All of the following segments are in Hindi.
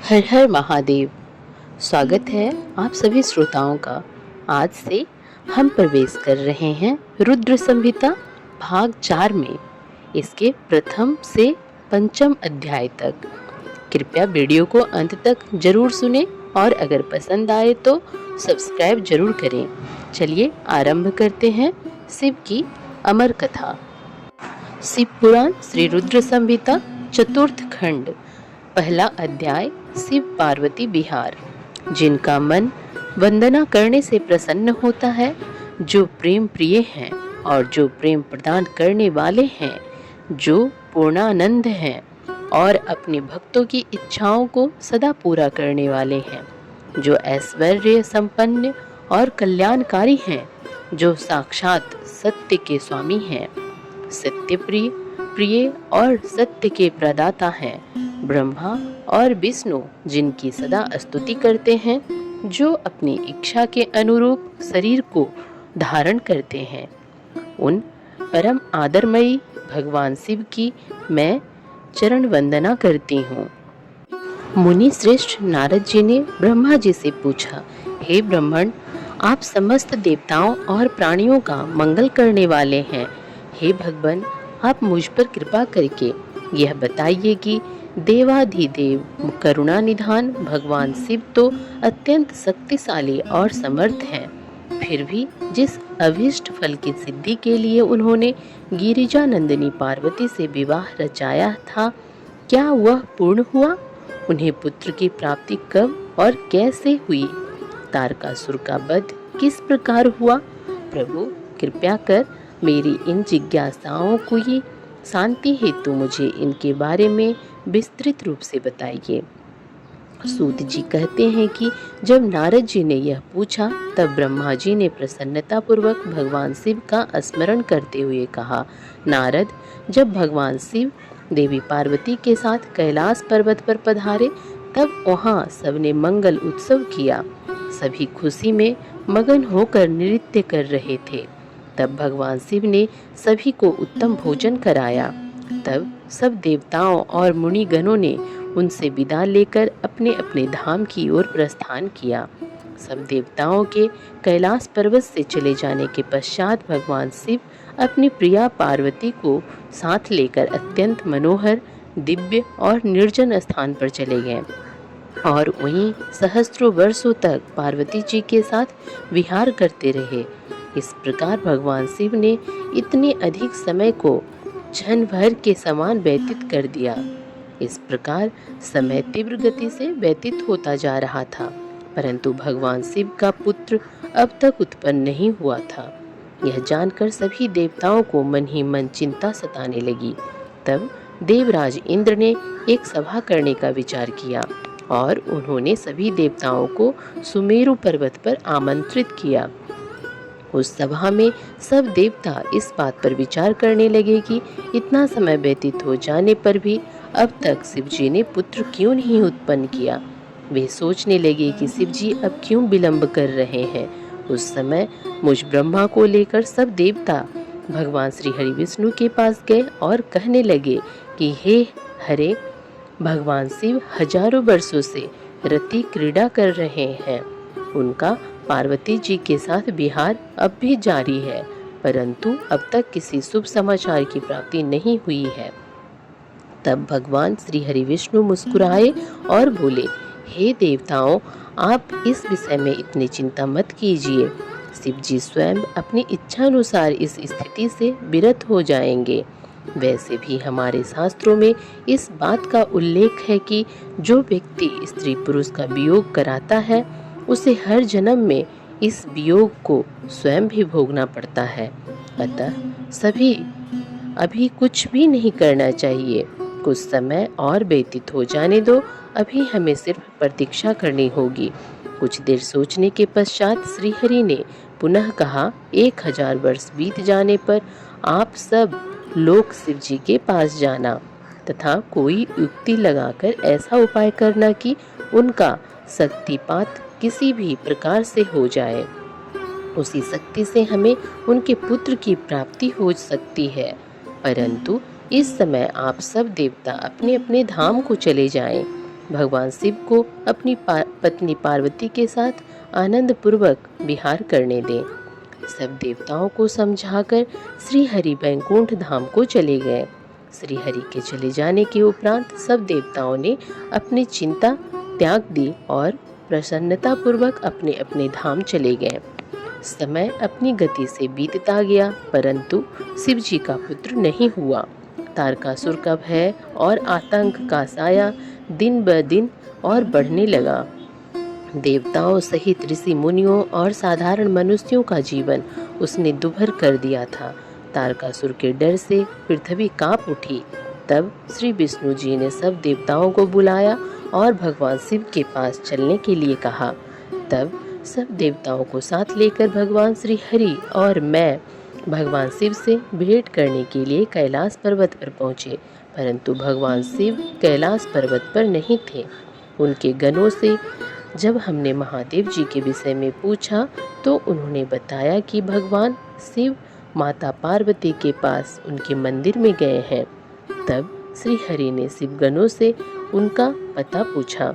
हर हर महादेव। स्वागत है आप सभी श्रोताओं का। आज से हम प्रवेश कर रहे हैं रुद्र संहिता भाग 4 में, इसके प्रथम से पंचम अध्याय तक। कृपया वीडियो को अंत तक जरूर सुने और अगर पसंद आए तो सब्सक्राइब जरूर करें। चलिए आरंभ करते हैं शिव की अमर कथा। शिव पुराण श्री रुद्र संहिता चतुर्थ खंड, पहला अध्याय। शिव पार्वती विहार। जिनका मन वंदना करने से प्रसन्न होता है, जो प्रेम प्रिय हैं और जो प्रेम प्रदान करने वाले हैं, जो पूर्णानंद हैं और अपने भक्तों की इच्छाओं को सदा पूरा करने वाले हैं, जो ऐश्वर्य संपन्न और कल्याणकारी हैं, जो साक्षात सत्य के स्वामी हैं, सत्य प्रिय प्रिय और सत्य के प्रदाता हैं, ब्रह्मा और विष्णु जिनकी सदा स्तुति करते हैं, जो अपनी इच्छा के अनुरूप शरीर को धारण करते हैं, उन परम आदरमयी भगवान शिव की मैं चरण वंदना करती हूँ। मुनि श्रेष्ठ नारद जी ने ब्रह्मा जी से पूछा, हे ब्रह्मण, आप समस्त देवताओं और प्राणियों का मंगल करने वाले हैं। हे भगवान, आप मुझ पर कृपा करके यह बताइए कि देवाधिदेव करुणा निधान भगवान शिव तो अत्यंत शक्तिशाली और समर्थ हैं, फिर भी जिस अभीष्ट फल की सिद्धि के लिए उन्होंने गिरिजा नंदिनी पार्वती से विवाह रचाया था, क्या वह पूर्ण हुआ? उन्हें पुत्र की प्राप्ति कब और कैसे हुई? तारकासुर का वध किस प्रकार हुआ? प्रभु, कृपया कर मेरी इन जिज्ञासाओं को ही शांति हेतु मुझे इनके बारे में विस्तृत रूप से बताइए। सूत जी कहते हैं कि जब नारद जी ने यह पूछा, तब ब्रह्मा जी ने प्रसन्नता पूर्वक भगवान शिव का स्मरण करते हुए कहा, नारद, जब भगवान शिव देवी पार्वती के साथ कैलाश पर्वत पर पधारे, तब वहाँ सबने मंगल उत्सव किया। सभी खुशी में मगन होकर नृत्य कर रहे थे। तब भगवान शिव ने सभी को उत्तम भोजन कराया। तब सब देवताओं और मुनिगणों ने उनसे विदा लेकर अपने अपने धाम की ओर प्रस्थान किया। सब देवताओं के कैलाश पर्वत से चले जाने के पश्चात भगवान शिव अपनी प्रिया पार्वती को साथ लेकर अत्यंत मनोहर, दिव्य और निर्जन स्थान पर चले गए और वहीं सहस्त्रों वर्षों तक पार्वती जी के साथ विहार करते रहे। इस प्रकार भगवान शिव ने इतने अधिक समय को क्षण भर के समान व्यतीत कर दिया। इस प्रकार समय तीव्र गति से व्यतीत होता जा रहा था, परंतु भगवान शिव का पुत्र अब तक उत्पन्न नहीं हुआ था। यह जानकर सभी देवताओं को मन ही मन चिंता सताने लगी। तब देवराज इंद्र ने एक सभा करने का विचार किया और उन्होंने सभी देवताओं को सुमेरु पर्वत पर आमंत्रित किया। उस सभा में सब देवता इस बात पर विचार करने लगे कि इतना समय व्यतीत हो जाने पर भी अब तक शिव जी ने पुत्र क्यों नहीं उत्पन्न किया। वे सोचने लगे कि शिव जी अब क्यों विलंब कर रहे हैं। उस समय मुझ ब्रह्मा को लेकर सब देवता भगवान श्री हरि विष्णु के पास गए और कहने लगे कि हे हरे, भगवान शिव हजारों वर्षों से रति क्रीड़ा कर रहे हैं। उनका पार्वती जी के साथ विहार अब भी जारी है, परंतु अब तक किसी शुभ समाचार की प्राप्ति नहीं हुई है। तब भगवान श्री हरि विष्णु मुस्कुराए और बोले, हे देवताओं, आप इस विषय में इतनी चिंता मत कीजिए। शिव जी स्वयं अपनी इच्छानुसार इस स्थिति से विरत हो जाएंगे। वैसे भी हमारे शास्त्रों में इस बात का उल्लेख है कि जो व्यक्ति स्त्री पुरुष का वियोग कराता है, उसे हर जन्म में इस वियोग को स्वयं भी भोगना पड़ता है। अतः सभी अभी कुछ भी नहीं करना चाहिए। कुछ समय और व्यतीत हो जाने दो। अभी हमें सिर्फ प्रतीक्षा करनी होगी। कुछ देर सोचने के पश्चात श्रीहरि ने पुनः कहा, 1000 वर्ष बीत जाने पर आप सब लोग शिव जी के पास जाना तथा कोई युक्ति लगाकर ऐसा उपाय करना कि उनका शक्तिपात किसी भी प्रकार से हो जाए। उसी शक्ति से हमें उनके पुत्र की प्राप्ति हो सकती है। परंतु इस समय आप सब देवता अपने अपने धाम को चले जाएं। भगवान शिव को अपनी पत्नी पार्वती के साथ आनंद पूर्वक विहार करने दें। सब देवताओं को समझाकर श्री हरि बैकुंठ धाम को चले गए। श्री हरि के चले जाने के उपरांत सब देवताओं ने अपनी चिंता त्याग दी और प्रसन्नता पूर्वक अपने अपने धाम चले गए। समय अपनी गति से बीतता गया, परंतु शिव जी का पुत्र नहीं हुआ। तारकासुर का भय और आतंक का साया दिन ब दिन और बढ़ने लगा। देवताओं सहित ऋषि मुनियों और साधारण मनुष्यों का जीवन उसने दुभर कर दिया था। तारकासुर के डर से पृथ्वी कांप उठी। तब श्री विष्णु जी ने सब देवताओं को बुलाया और भगवान शिव के पास चलने के लिए कहा। तब सब देवताओं को साथ लेकर भगवान श्री हरि और मैं भगवान शिव से भेंट करने के लिए कैलाश पर्वत पर पहुँचे, परंतु भगवान शिव कैलाश पर्वत पर नहीं थे। उनके गणों से जब हमने महादेव जी के विषय में पूछा तो उन्होंने बताया कि भगवान शिव माता पार्वती के पास उनके मंदिर में गए हैं। तब श्री हरि ने शिव गणों से उनका पता पूछा।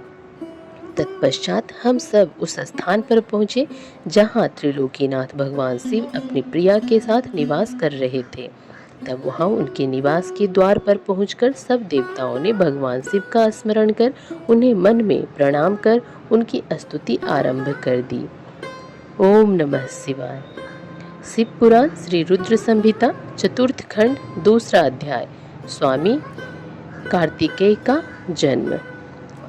तत्पश्चात हम सब उस स्थान पर पहुँचे जहाँ त्रिलोकीनाथ भगवान शिव अपनी प्रिया के साथ निवास कर रहे थे। तब वहाँ उनके निवास के द्वार पर पहुंचकर सब देवताओं ने भगवान शिव का स्मरण कर उन्हें मन में प्रणाम कर उनकी स्तुति आरंभ कर दी। ओम नमः शिवाय। शिव पुराण श्री रुद्र संहिता चतुर्थ खंड दूसरा अध्याय। स्वामी कार्तिकेय का जन्म।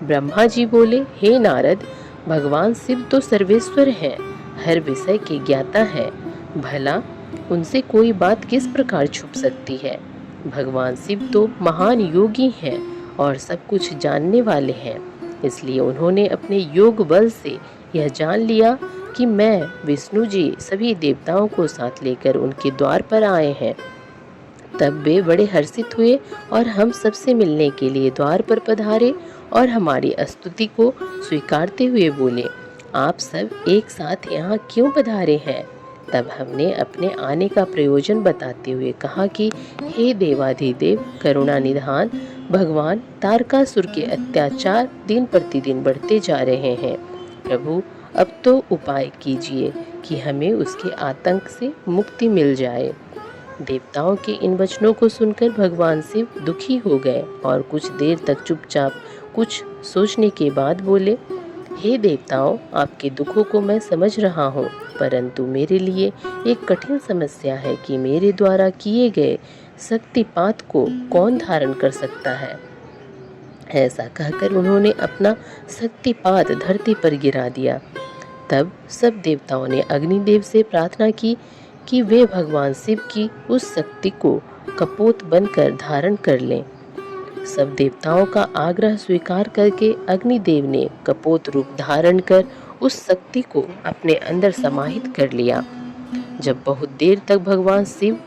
ब्रह्मा जी बोले, हे नारद, भगवान शिव तो सर्वेश्वर हैं, हर विषय के ज्ञाता है, भला उनसे कोई बात किस प्रकार छुप सकती है। भगवान शिव तो महान योगी हैं और सब कुछ जानने वाले हैं, इसलिए उन्होंने अपने योग बल से यह जान लिया कि मैं विष्णु जी सभी देवताओं को साथ लेकर उनके द्वार पर आए हैं। तब वे बड़े हर्षित हुए और हम सबसे मिलने के लिए द्वार पर पधारे और हमारी स्तुति को स्वीकारते हुए बोले, आप सब एक साथ यहाँ क्यों पधारे हैं। तब हमने अपने आने का प्रयोजन बताते हुए कहा कि हे देवाधिदेव करुणा निधान भगवान, तारकासुर के अत्याचार दिन प्रतिदिन बढ़ते जा रहे हैं। प्रभु, अब तो उपाय कीजिए कि हमें उसके आतंक से मुक्ति मिल जाए। देवताओं के इन वचनों को सुनकर भगवान शिव दुखी हो गए और कुछ देर तक चुपचाप कुछ सोचने के बाद बोले, हे देवताओं, आपके दुखों को मैं समझ रहा हूँ, परंतु मेरे लिए एक कठिन समस्या है कि मेरे द्वारा किए गए शक्तिपात को कौन धारण कर सकता है। ऐसा कहकर उन्होंने अपना शक्तिपात धरती पर गिरा दिया। तब सब देवताओं ने अग्निदेव से प्रार्थना की कि वे भगवान शिव की उस शक्ति को कपोत बनकर धारण कर लें। सब देवताओं का आग्रह स्वीकार करके अग्निदेव ने कपोत रूप धारण कर उस शक्ति को अपने अंदर समाहित कर लिया। जब बहुत देर तक भगवान शिव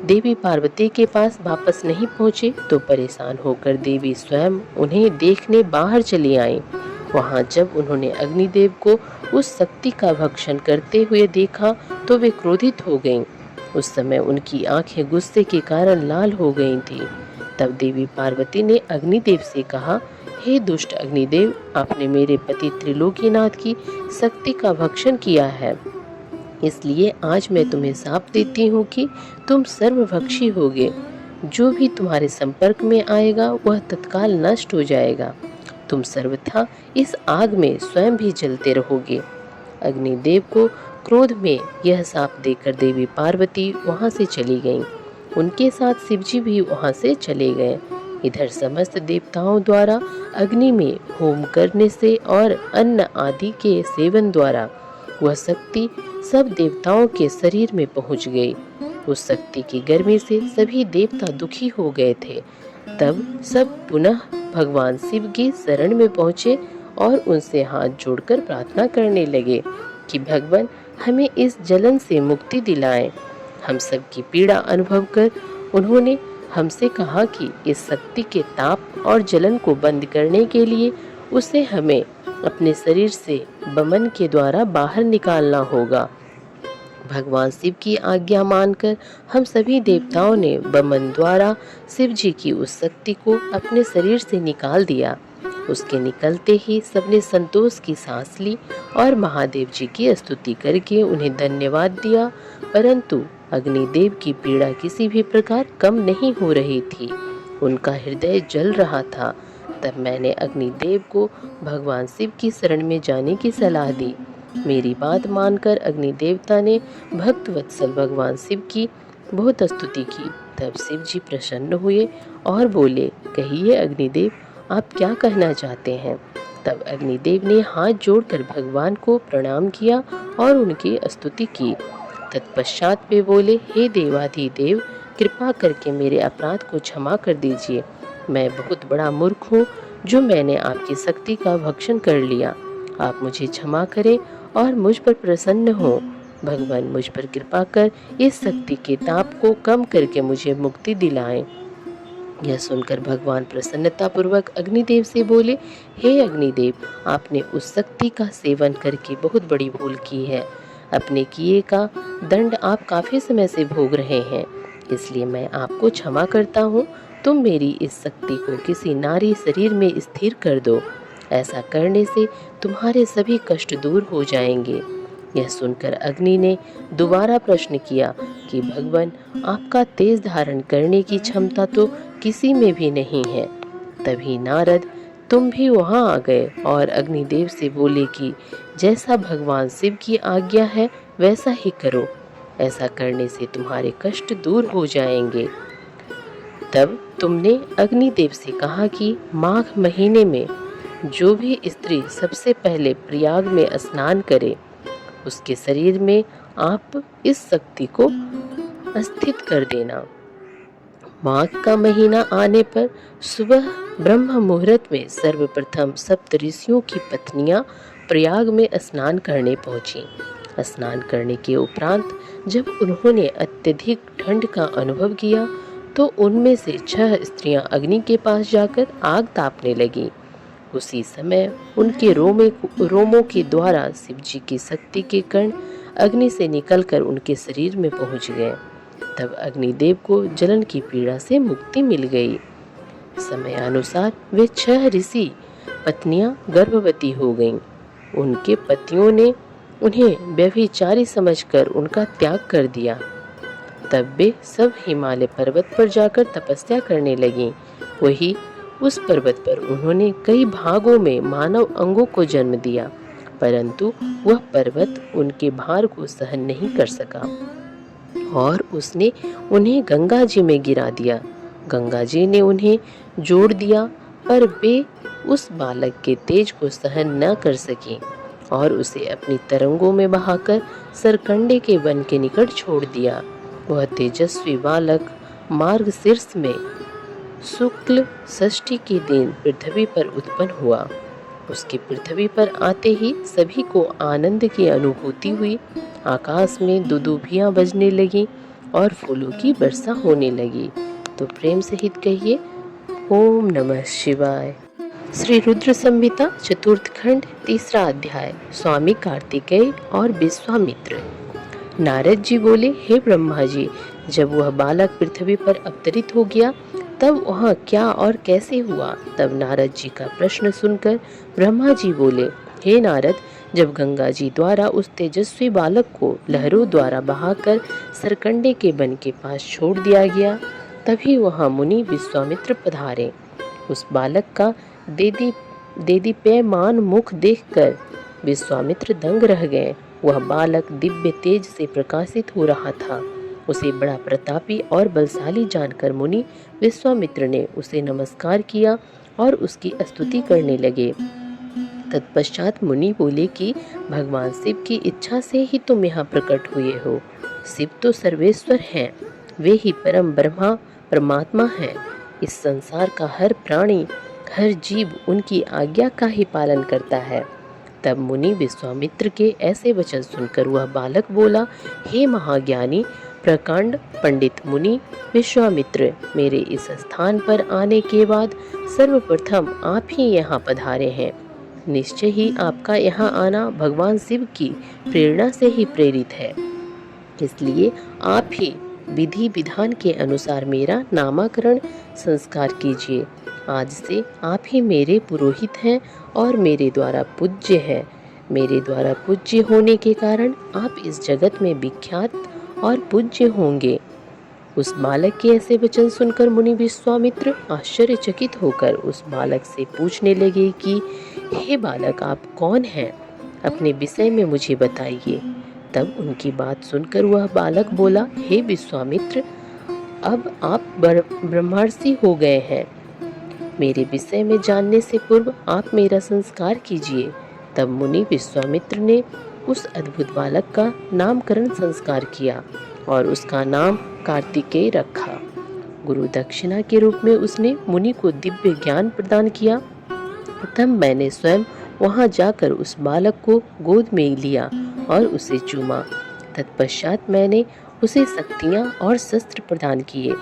देवी पार्वती के पास वापस नहीं पहुंचे तो परेशान होकर देवी स्वयं उन्हें देखने बाहर चली आईं। वहां जब उन्होंने अग्निदेव को उस शक्ति का भक्षण करते हुए देखा तो वे क्रोधित हो गईं। उस समय उनकी आंखें गुस्से के कारण लाल हो गई थीं। तब देवी पार्वती ने अग्निदेव से कहा, हे दुष्ट अग्निदेव, आपने मेरे पति त्रिलोकीनाथ की शक्ति का भक्षण किया है, इसलिए आज मैं तुम्हें शाप देती हूँ कि तुम सर्वभक्षी होगे। जो भी तुम्हारे संपर्क में आएगा वह तत्काल नष्ट हो जाएगा। तुम सर्वथा इस आग में स्वयं भी जलते रहोगे। अग्निदेव को क्रोध में यह शाप देकर देवी पार्वती वहां से चली गईं। उनके साथ शिवजी भी वहां से चले गए। इधर समस्त देवताओं द्वारा अग्नि में होम करने से और अन्न आदि के सेवन द्वारा वह शक्ति सब देवताओं के शरीर में पहुंच गई। उस शक्ति की गर्मी से सभी देवता दुखी हो गए थे। तब सब पुनः भगवान शिव की शरण में पहुंचे और उनसे हाथ जोड़कर प्रार्थना करने लगे कि भगवान हमें इस जलन से मुक्ति दिलाएं। हम सब की पीड़ा अनुभव कर उन्होंने हमसे कहा कि इस शक्ति के ताप और जलन को बंद करने के लिए उसे हमें अपने शरीर से बमन के द्वारा बाहर निकालना होगा। भगवान शिव की आज्ञा मानकर हम सभी देवताओं ने बमन द्वारा शिव जी की उस शक्ति को अपने शरीर से निकाल दिया। उसके निकलते ही सबने संतोष की सांस ली और महादेव जी की स्तुति करके उन्हें धन्यवाद दिया, परंतु अग्निदेव की पीड़ा किसी भी प्रकार कम नहीं हो रही थी। उनका हृदय जल रहा था। तब मैंने अग्निदेव को भगवान शिव की शरण में जाने की सलाह दी। मेरी बात मानकर अग्निदेवता ने भक्त वत्सल भगवान शिव की बहुत स्तुति की। तब शिव जी प्रसन्न हुए और बोले, कहिए अग्निदेव, आप क्या कहना चाहते हैं? तब अग्निदेव ने हाथ जोड़कर भगवान को प्रणाम किया और उनकी स्तुति की। तत्पश्चात वे बोले, हे देवाधिदेव, कृपा करके मेरे अपराध को क्षमा कर दीजिए। मैं बहुत बड़ा मूर्ख हूँ जो मैंने आपकी शक्ति का भक्षण कर लिया। आप मुझे क्षमा करें और मुझ पर प्रसन्न हो। भगवान मुझ पर कृपा कर इस शक्ति के ताप को कम करके मुझे मुक्ति दिलाएं। यह सुनकर भगवान प्रसन्नता पूर्वक अग्निदेव से बोले, हे अग्निदेव, आपने उस शक्ति का सेवन करके बहुत बड़ी भूल की है। अपने किए का दंड आप काफी समय से भोग रहे हैं, इसलिए मैं आपको क्षमा करता हूँ। तुम मेरी इस शक्ति को किसी नारी शरीर में स्थिर कर दो। ऐसा करने से तुम्हारे सभी कष्ट दूर हो जाएंगे। यह सुनकर अग्नि ने दोबारा प्रश्न किया कि भगवान, आपका तेज धारण करने की क्षमता तो किसी में भी नहीं है। तभी नारद, तुम भी वहां आ गए और अग्निदेव से बोले कि जैसा भगवान शिव की आज्ञा है वैसा ही करो। ऐसा करने से तुम्हारे कष्ट दूर हो जाएंगे। तब तुमने अग्निदेव से कहा कि माघ महीने में जो भी स्त्री सबसे पहले प्रयाग में स्नान करे, उसके शरीर में आप इस शक्ति को स्थित कर देना। माघ का महीना आने पर सुबह ब्रह्म मुहूर्त में सर्वप्रथम सप्त ऋषियों की पत्नियां प्रयाग में स्नान करने पहुंची। स्नान करने के उपरांत जब उन्होंने अत्यधिक ठंड का अनुभव किया तो उनमें से 6 स्त्रियां अग्नि के पास जाकर आग तापने लगीं। उसी समय उनके रोमों के द्वारा शिवजी की शक्ति के कण अग्नि से निकलकर उनके शरीर में पहुंच गए। तब अग्निदेव को जलन की पीड़ा से मुक्ति मिल गई। समय अनुसार वे 6 ऋषि पत्नियां गर्भवती हो गईं। उनके पतियों ने उन्हें व्यभिचारी समझकर उनका त्याग कर दिया। तब वे सब हिमालय पर्वत पर जाकर तपस्या करने लगीं। वही उस पर्वत पर उन्होंने कई भागों में मानव अंगों को जन्म दिया, परंतु वह पर्वत उनके भार को सहन नहीं कर सका और उसने उन्हें गंगा जी में गिरा दिया। गंगा जी ने उन्हें जोड़ दिया, पर वे उस बालक के तेज को सहन न कर सकी और उसे अपनी तरंगों में बहाकर सरकंडे के वन के निकट छोड़ दिया। वह तेजस्वी बालक मार्गशीर्ष में शुक्ल षष्ठी के दिन पृथ्वी पर उत्पन्न हुआ। उसके पृथ्वी पर आते ही सभी को आनंद की अनुभूति हुई। आकाश में दुदुभियां बजने लगी और फूलों की वर्षा होने लगी। तो प्रेम सहित कहिए, ओम नमः शिवाय। श्री रुद्र संहिता चतुर्थ खंड 3रा अध्याय, स्वामी कार्तिकेय और विश्वामित्र। नारद जी बोले, हे ब्रह्मा जी, जब वह बालक पृथ्वी पर अवतरित हो गया तब वहाँ क्या और कैसे हुआ? तब नारद जी का प्रश्न सुनकर ब्रह्मा जी बोले, हे नारद, जब गंगा जी द्वारा उस तेजस्वी बालक को लहरों द्वारा बहाकर सरकंडे के वन के पास छोड़ दिया गया, तभी वहाँ मुनि विश्वामित्र पधारे। उस बालक का देदीप्यमान मुख देखकर विश्वामित्र दंग रह गए। वह बालक दिव्य तेज से प्रकाशित हो रहा था। उसे बड़ा प्रतापी और बलशाली जानकर मुनि विश्वामित्र ने उसे नमस्कार किया और उसकी स्तुति करने लगे। तत्पश्चात मुनि बोले कि भगवान शिव की इच्छा से ही तुम यहाँ प्रकट हुए हो। शिव तो सर्वेश्वर हैं, वे ही परम ब्रह्मा परमात्मा हैं। इस संसार का हर प्राणी, हर जीव उनकी आज्ञा का ही पालन करता है। तब मुनि विश्वामित्र के ऐसे वचन सुनकर वह बालक बोला, हे महाज्ञानी प्रकांड पंडित मुनि विश्वामित्र, मेरे इस स्थान पर आने के बाद सर्वप्रथम आप ही यहाँ पधारे हैं। निश्चय ही आपका यहाँ आना भगवान शिव की प्रेरणा से ही प्रेरित है, इसलिए आप ही विधि विधान के अनुसार मेरा नामकरण संस्कार कीजिए। आज से आप ही मेरे पुरोहित हैं और मेरे द्वारा पूज्य हैं। मेरे द्वारा पूज्य होने के कारण आप इस जगत में विख्यात और पूज्य होंगे। उस बालक के ऐसे वचन सुनकर मुनि विश्वामित्र आश्चर्यचकित होकर उस बालक से पूछने लगे कि हे बालक, आप कौन हैं? अपने विषय में मुझे बताइए। तब उनकी बात सुनकर वह बालक बोला, हे विश्वामित्र, अब आप ब्रह्मर्षि हो गए हैं। मेरे विषय में जानने से पूर्व आप मेरा संस्कार कीजिए। तब मुनि विश्वामित्र ने उस अद्भुत बालक का नामकरण संस्कार किया और उसका नाम कार्तिकेय रखा। गुरु दक्षिणा के रूप में उसने मुनि को दिव्य ज्ञान प्रदान किया। तब मैंने स्वयं वहां जाकर उस बालक को गोद में लिया और उसे चूमा। तत्पश्चात मैंने उसे शक्तियां और शस्त्र प्रदान किए।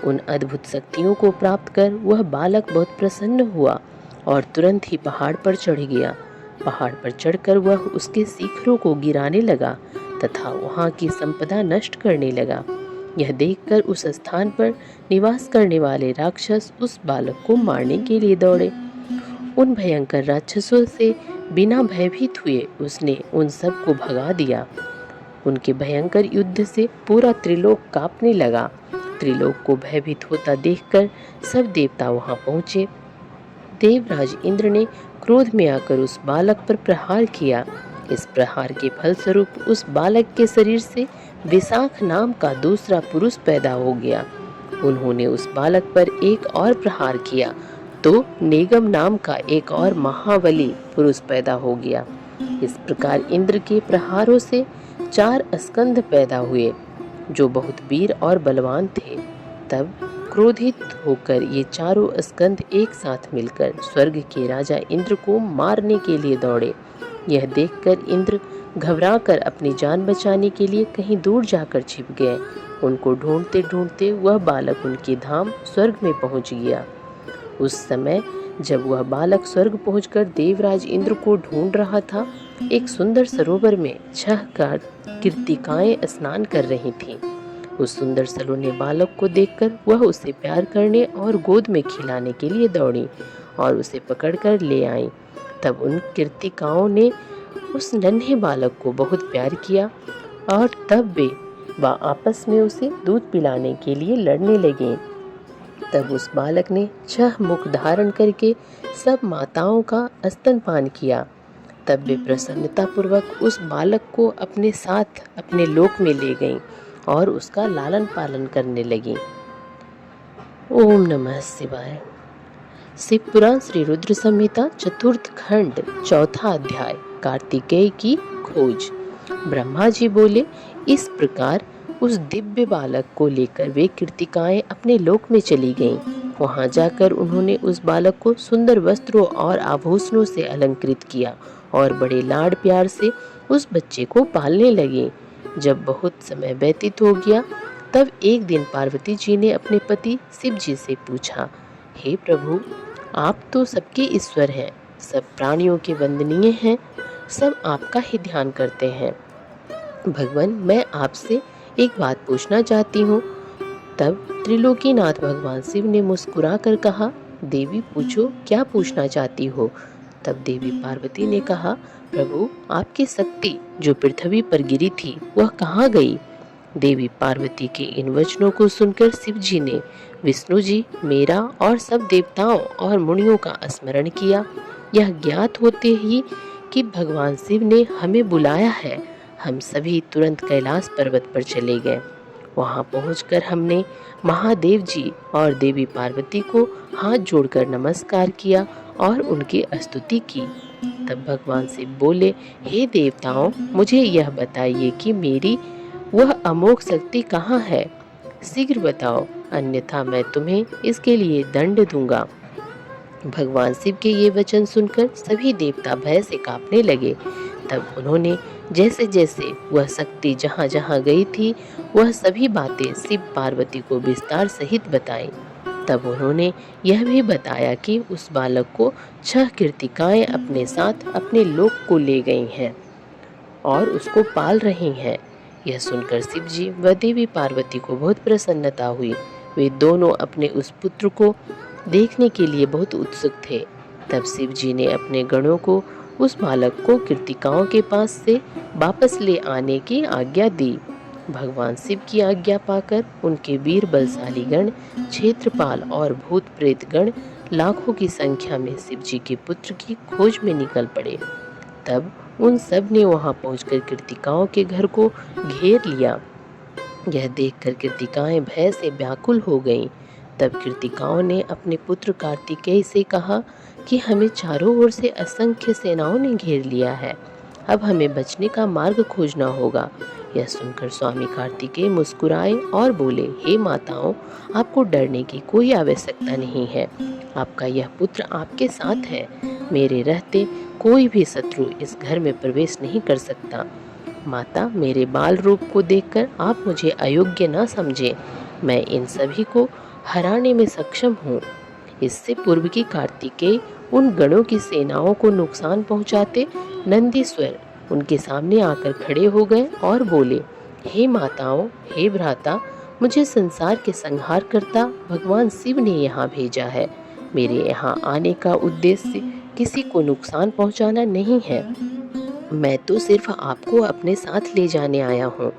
उन अद्भुत शक्तियों को प्राप्त कर वह बालक बहुत प्रसन्न हुआ और तुरंत ही पहाड़ पर चढ़ गया। पहाड़ पर चढ़कर वह उसके शिखरों को गिराने लगा तथा वहां की संपदा नष्ट करने लगा। यह देखकर उस स्थान पर निवास करने वाले राक्षस उस बालक को मारने के लिए दौड़े। उन भयंकर राक्षसों से बिना भयभीत हुए उसने उन सब को भगा दिया। उनके भयंकर युद्ध से पूरा त्रिलोक कांपने लगा। त्रिलोक को भयभीत होता देखकर सब देवता वहां पहुंचे। देवराज इंद्र ने क्रोध में आकर उस बालक पर प्रहार किया। इस प्रहार के फलस्वरूप उस बालक के शरीर से विशाख नाम का दूसरा पुरुष पैदा हो गया। उन्होंने उस बालक पर एक और प्रहार किया तो नेगम नाम का एक और महाबली पुरुष पैदा हो गया। इस प्रकार इंद्र के प्रहारों से 4 स्कंद पैदा हुए जो बहुत वीर और बलवान थे। तब क्रोधित होकर ये चारों स्कंद एक साथ मिलकर स्वर्ग के राजा इंद्र को मारने के लिए दौड़े। यह देखकर इंद्र घबराकर अपनी जान बचाने के लिए कहीं दूर जाकर छिप गए। उनको ढूंढते ढूंढते वह बालक उनके धाम स्वर्ग में पहुंच गया। उस समय जब वह बालक स्वर्ग पहुंचकर देवराज इंद्र को ढूंढ रहा था, एक सुंदर सरोवर में 6 कीर्तिकाएं स्नान कर रही थीं। उस सुंदर सलोने बालक को देखकर वह उसे प्यार करने और गोद में खिलाने के लिए दौड़ी और उसे पकड़कर ले आई। तब उन कीर्तिकाओं ने उस नन्हे बालक को बहुत प्यार किया और तब वे आपस में उसे दूध पिलाने के लिए लड़ने लगे। तब उस बालक ने 6 मुख धारण करके सब माताओं का स्तनपान किया। तब वे प्रसन्नतापूर्वक उस बालक को अपने साथ अपने लोक में ले गईं और उसका लालन पालन करने लगी। ओम नमः शिवाय। शिव पुराण श्री रुद्र संहिता चतुर्थ खंड चौथा अध्याय कार्तिकेय की खोज। ब्रह्मा जी बोले, इस प्रकार उस दिव्य बालक को लेकर वे कीर्तिकाएं अपने लोक में चली गईं। वहां जाकर उन्होंने उस बालक को सुंदर वस्त्रों और आभूषणों से अलंकृत किया और बड़े लाड प्यार से उस बच्चे को पालने लगे। जब बहुत समय व्यतीत हो गया तब एक दिन पार्वती जी ने अपने पति शिव जी से पूछा, हे प्रभु, आप तो सबके ईश्वर हैं, सब प्राणियों के वंदनीय हैं, सब आपका ही ध्यान करते हैं। भगवान, मैं आपसे एक बात पूछना चाहती हूँ। तब त्रिलोकीनाथ भगवान शिव ने मुस्कुरा कर कहा, देवी पूछो, क्या पूछना चाहती हो। तब देवी पार्वती ने कहा, प्रभु, आपकी शक्ति जो पृथ्वी पर गिरी थी वह कहाँ गई। देवी पार्वती के इन वचनों को सुनकर शिव जी ने विष्णु जी, मेरा और सब देवताओं और मुनियों का स्मरण किया। यह ज्ञात होते ही कि भगवान शिव ने हमें बुलाया है, हम सभी तुरंत कैलाश पर्वत पर चले गए। वहां पहुंचकर हमने महादेव जी और देवी पार्वती को हाथ जोड़कर नमस्कार किया और उनकी स्तुति की। तब भगवान शिव बोले, हे देवताओं, मुझे यह बताइए कि मेरी वह अमोघ शक्ति कहाँ है। शीघ्र बताओ, अन्यथा मैं तुम्हें इसके लिए दंड दूंगा। भगवान शिव के ये वचन सुनकर सभी देवता भय से कांपने लगे। तब उन्होंने जैसे जैसे वह शक्ति जहाँ जहाँ गई थी वह सभी बातें शिव पार्वती को विस्तार सहित बताई। तब उन्होंने यह भी बताया कि उस बालक को 6 कीर्तिकाएं अपने साथ अपने लोक को ले गई हैं और उसको पाल रही हैं। यह सुनकर शिव जी व देवी पार्वती को बहुत प्रसन्नता हुई। वे दोनों अपने उस पुत्र को देखने के लिए बहुत उत्सुक थे। तब शिव जी ने अपने गणों को उस बालक को कृतिकाओं के पास से वापस ले आने की आज्ञा दी। भगवान शिव की आज्ञा पाकर उनके वीर बलशाली गण, क्षेत्रपाल और भूत प्रेत गण लाखों की संख्या में शिव जी के पुत्र की खोज में निकल पड़े। तब उन सब ने वहां पहुंचकर कृतिकाओं के घर को घेर लिया। यह देखकर कृतिकाएं भय से व्याकुल हो गईं। तब कृतिकाओं ने अपने पुत्र कार्तिकेय से कहा कि हमें चारों ओर से असंख्य सेनाओं ने घेर लिया है, अब हमें बचने का मार्ग खोजना होगा। यह सुनकर स्वामी कार्तिकेय मुस्कुराए और बोले, हे माताओं, आपको डरने की कोई आवश्यकता नहीं है। आपका यह पुत्र आपके साथ है। मेरे रहते कोई भी शत्रु इस घर में प्रवेश नहीं कर सकता। माता, मेरे बाल रूप को देखकर आप मुझे अयोग्य न समझें। मैं इन सभी को हराने में सक्षम हूँ। इससे पूर्व की कार्तिकेय उन गणों की सेनाओं को नुकसान पहुंचाते नंदीश्वर उनके सामने आकर खड़े हो गए और बोले, हे माताओं, हे भ्राता, मुझे संसार के संहार करता भगवान शिव ने यहाँ भेजा है। मेरे यहाँ आने का उद्देश्य किसी को नुकसान पहुंचाना नहीं है। मैं तो सिर्फ आपको अपने साथ ले जाने आया हूँ।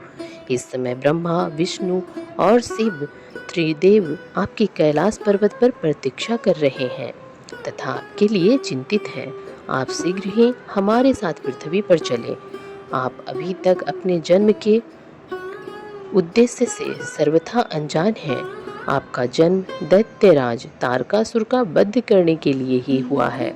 इस समय ब्रह्मा, विष्णु और शिव त्रिदेव आपकी कैलाश पर्वत पर प्रतीक्षा कर रहे हैं तथा आपके लिए चिंतित हैं। आप शीघ्र ही हमारे साथ पृथ्वी पर चलें। आप अभी तक अपने जन्म के उद्देश्य से सर्वथा अनजान हैं। आपका जन्म दैत्यराज तारकासुर का वध करने के लिए ही हुआ है।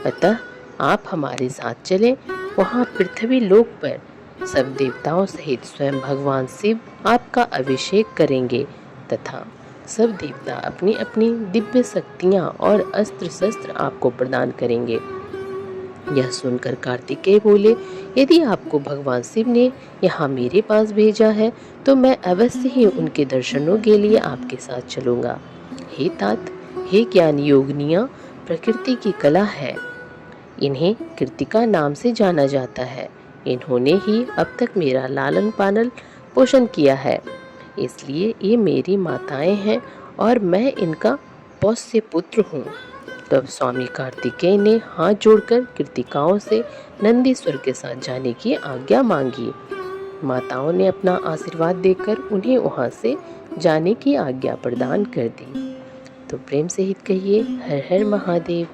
अतः आप हमारे साथ चलें। वहाँ पृथ्वी लोक पर सब देवताओं सहित स्वयं भगवान शिव आपका अभिषेक करेंगे तथा सब देवता अपनी अपनी दिव्य शक्तियाँ और अस्त्र शस्त्र आपको प्रदान करेंगे। यह सुनकर कार्तिकेय बोले, यदि आपको भगवान शिव ने यहाँ मेरे पास भेजा है तो मैं अवश्य ही उनके दर्शनों के लिए आपके साथ चलूँगा। हे तात, हे ज्ञान योगिनियाँ, प्रकृति की कला है। इन्हें कृतिका नाम से जाना जाता है। इन्होंने ही अब तक मेरा लालन पालन पोषण किया है, इसलिए ये मेरी माताएं हैं और मैं इनका पौष्य पुत्र हूँ। तब स्वामी कार्तिकेय ने हाथ जोड़कर कृतिकाओं से नंदीश्वर के साथ जाने की आज्ञा मांगी। माताओं ने अपना आशीर्वाद देकर उन्हें वहां से जाने की आज्ञा प्रदान कर दी। तो प्रेम से हित कहिए, हर हर महादेव।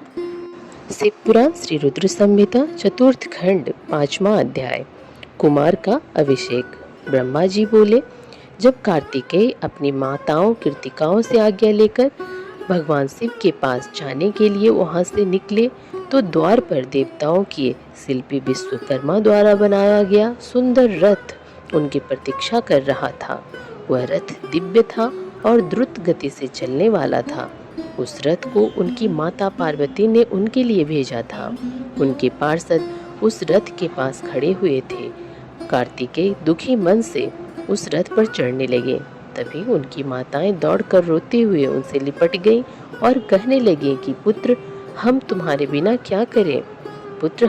शिवपुराण श्री रुद्र संहिता चतुर्थ खंड 5वां अध्याय। कुमार का अभिषेक। ब्रह्मा जी बोले, जब कार्तिकेय अपनी माताओं कृतिकाओं से आज्ञा लेकर भगवान शिव के पास जाने के लिए वहां से निकले तो द्वार पर देवताओं के शिल्पी विश्वकर्मा द्वारा बनाया गया सुंदर रथ उनकी प्रतीक्षा कर रहा था। वह रथ दिव्य था और द्रुत गति से चलने वाला था। उस रथ को उनकी माता पार्वती ने उनके लिए भेजा था। उनके पार्षद उस रथ के पास खड़े हुए थे। कार्तिकेय दुखी मन से उस रथ पर चढ़ने लगे। तभी उनकी माताएं दौड़कर रोते हुए उनसे लिपट गईं और कहने लगी कि पुत्र, हम तुम्हारे बिना क्या करें। पुत्र,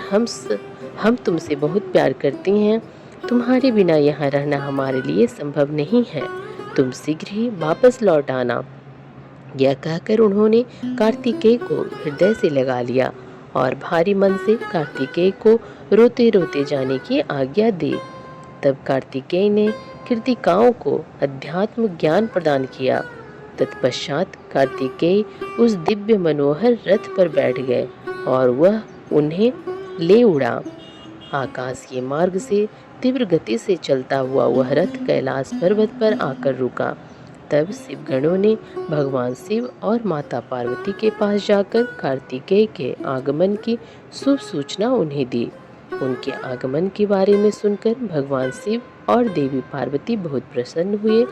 हम तुमसे बहुत प्यार करती हैं। तुम्हारे बिना यहाँ रहना हमारे लिए संभव नहीं है। तुम शीघ्र ही वापस लौट आना। यह कहकर उन्होंने कार्तिकेय को हृदय से लगा लिया और भारी मन से कार्तिकेय को रोते रोते जाने की आज्ञा दी। तब कार्तिकेय ने कृतिकाओं को अध्यात्म ज्ञान प्रदान किया। तत्पश्चात कार्तिकेय उस दिव्य मनोहर रथ पर बैठ गए और वह उन्हें ले उड़ा। आकाशीय मार्ग से तीव्र गति से चलता हुआ वह रथ कैलाश पर्वत पर आकर रुका। तब शिवगणों ने भगवान शिव और माता पार्वती के पास जाकर कार्तिकेय के आगमन की शुभ सूचना उन्हें दी। उनके आगमन के बारे में सुनकर भगवान शिव और देवी पार्वती बहुत प्रसन्न हुए।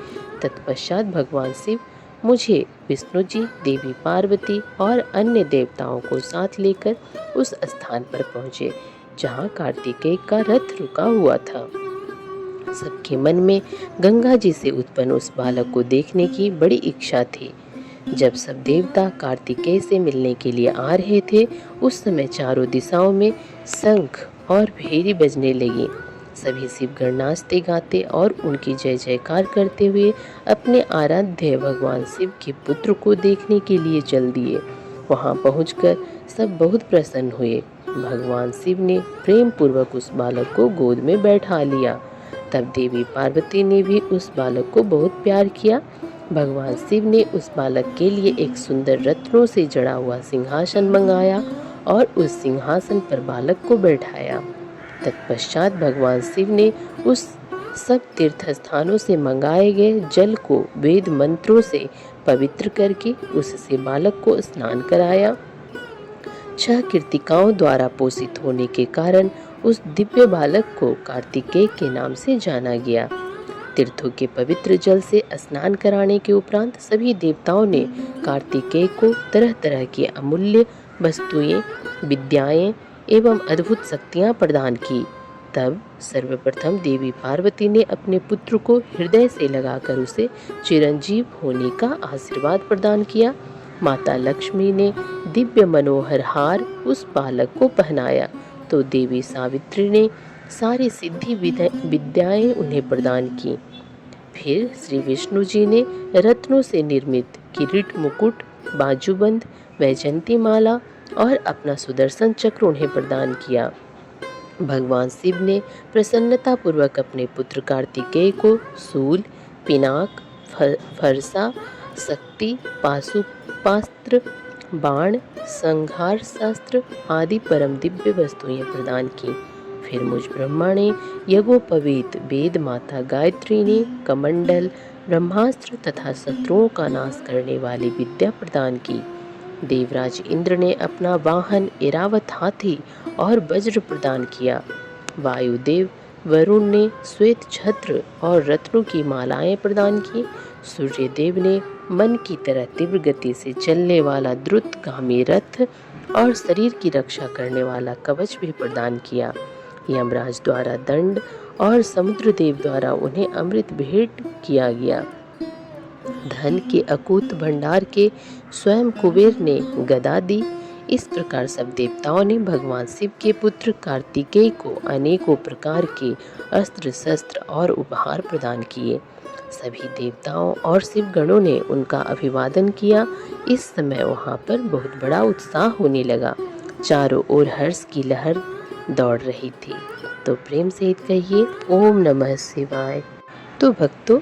तत्पश्चात भगवान शिव मुझे विष्णु जी, देवी पार्वती और अन्य देवताओं को साथ लेकर उस स्थान पर पहुँचे जहाँ कार्तिकेय का रथ रुका हुआ था। सबके मन में गंगा जी से उत्पन्न उस बालक को देखने की बड़ी इच्छा थी। जब सब देवता कार्तिकेय से मिलने के लिए आ रहे थे, उस समय चारों दिशाओं में शंख और भेरी बजने लगी। सभी शिवगण नाचते गाते और उनकी जय जयकार करते हुए अपने आराध्य भगवान शिव के पुत्र को देखने के लिए चल दिए। वहां पहुंचकर सब बहुत प्रसन्न हुए। भगवान शिव ने प्रेम पूर्वक उस बालक को गोद में बैठा लिया। तब देवी पार्वती ने भी उस बालक को बहुत प्यार किया। भगवान शिव ने उस बालक के लिए एक सुंदर रत्नों से जड़ा हुआ सिंहासन मंगाया और उस सिंहासन पर बालक को बैठाया। तत्पश्चात भगवान शिव ने उस सब तीर्थ स्थानों से मंगाए गए जल को वेद मंत्रों से पवित्र करके उससे बालक को स्नान कराया। 6 कृतिकाओं द्वारा पोषित होने के कारण उस दिव्य बालक को कार्तिकेय के नाम से जाना गया। तीर्थों के पवित्र जल से स्नान कराने के उपरांत सभी देवताओं ने कार्तिकेय को तरह तरह की अमूल्य वस्तुएं, विद्याएं एवं अद्भुत शक्तियां प्रदान की। तब सर्वप्रथम देवी पार्वती ने अपने पुत्र को हृदय से लगाकर उसे चिरंजीव होने का आशीर्वाद प्रदान किया। माता लक्ष्मी ने दिव्य मनोहर हार उस बालक को पहनाया तो देवी सावित्री ने सारी सिद्धि विद्याएं उन्हें प्रदान की। फिर श्री विष्णु जी ने रत्नों से निर्मित किरीट, मुकुट, बाजूबंद, वैजयंती माला और अपना सुदर्शन चक्र उन्हें प्रदान किया। भगवान शिव ने प्रसन्नता पूर्वक अपने पुत्र कार्तिकेय को शूल, पिनाक, फरसा, शक्ति, पाशुपास्त्र, बाण, संहार शस्त्र आदि परम दिव्य वस्तुएं प्रदान की। फिर मुझ ब्रह्मा ने यज्ञोपवीत वेद माता गायत्री ने कमंडल, ब्रह्मास्त्र तथा शत्रुओं का नाश करने वाली विद्या प्रदान की। देवराज इंद्र ने अपना वाहन ऐरावत हाथी और वज्र प्रदान किया। वायुदेव वरुण ने श्वेत छत्र और रत्नों की मालाएं प्रदान की। सूर्यदेव ने मन की तरह तीव्र गति से चलने वाला द्रुतगामी रथ और शरीर की रक्षा करने वाला कवच भी प्रदान किया। यमराज द्वारा दंड और समुद्रदेव द्वारा उन्हें अमृत भेंट किया गया। धन के अकूत भंडार के स्वयं कुबेर ने गदा दी। इस प्रकार सब देवताओं ने भगवान शिव के पुत्र कार्तिकेय को अनेकों प्रकार के अस्त्र शस्त्र और उपहार प्रदान किए। सभी देवताओं और शिव गणों ने उनका अभिवादन किया। इस समय वहां पर बहुत बड़ा उत्साह होने लगा। चारों ओर हर्ष की लहर दौड़ रही थी। तो प्रेम से कहिए ओम नमः शिवाय। तो भक्तों,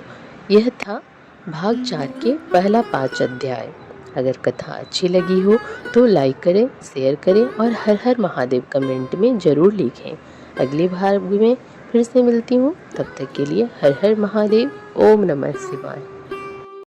यह था भाग 4 के पहला 5 अध्याय। अगर कथा अच्छी लगी हो तो लाइक करें, शेयर करें और हर हर महादेव कमेंट में ज़रूर लिखें। अगले भाग में फिर से मिलती हूँ, तब तक के लिए हर हर महादेव। ओम नमः शिवाय।